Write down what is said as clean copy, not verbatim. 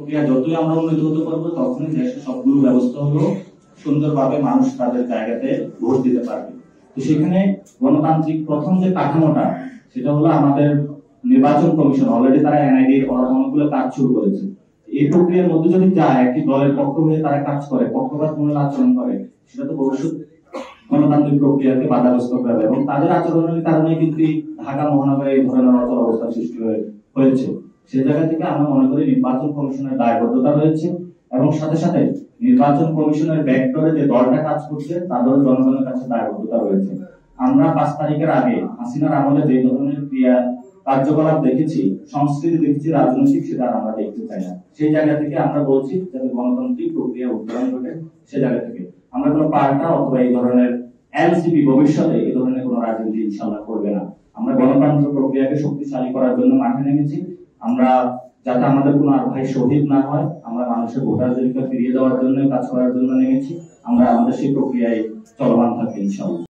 প্রক্রিয়া যতই আমরা উন্নত হতে পারবো, তখনই দেশের সবগুলো ব্যবস্থা হলো সুন্দরভাবে মানুষ তাদের জায়গাতে ভোট দিতে পারবে। তো সেখানে গণতান্ত্রিক প্রথম যে কাঠামোটা, সেটা হলো আমাদের নির্বাচন কমিশন। অলরেডি তারা এনআইডির অনেকগুলো কাজ শুরু করেছে। এই প্রক্রিয়ার মধ্যে যদি যায়, একটি দলের পক্ষ হয়ে তারা কাজ করে, পক্ষপাতমূলক আচরণ করে, সেটা তো ভবিষ্যৎ গণতান্ত্রিক প্রক্রিয়াকে বাধাগ্রস্ত করবে। এবং তাদের আচরণের কারণে কিন্তু ঢাকা মহানগরে এই ধরনের অচল অবস্থা সৃষ্টি হয়েছে। সে জায়গা থেকে আমরা মনে করি নির্বাচন কমিশনের দায়বদ্ধতা রয়েছে, এবং সাথে সাথে নির্বাচন কমিশনের ব্যাকডোরে যে দলটা কাজ করছে তাদেরও জনগণের কাছে দায়বদ্ধতা রয়েছে। আমরা 5 তারিখের আগে হাসিনার আমলে যে ধরনের ক্রিয়া কার্যকলাপ দেখেছি, সংস্কৃতি দেখেছি রাজনৈতিক, সেটা আমরা দেখতে চাই না। সেই জায়গা থেকে আমরা বলছি যাতে গণতান্ত্রিক প্রক্রিয়া উত্তরণ ঘটে। সে জায়গা থেকে আমরা কোনো পাল্টা অথবা এই ধরনের এনসিপি ভবিষ্যতে এই ধরনের কোনো রাজনীতি ইনশাআল্লাহ করবে না। আমরা গণতন্ত্র প্রক্রিয়াকে শক্তিশালী করার জন্য মাঠে নেমেছি। আমরা যাতে আমাদের কোনো আর ভাই শহীদ না হয়, আমরা মানুষের ভোটাধিকার ফিরিয়ে দেওয়ার জন্য কাজ করার জন্য নেমেছি। আমরা আমাদের সেই প্রক্রিয়ায় চলমান থাকি ইনশাআল্লাহ।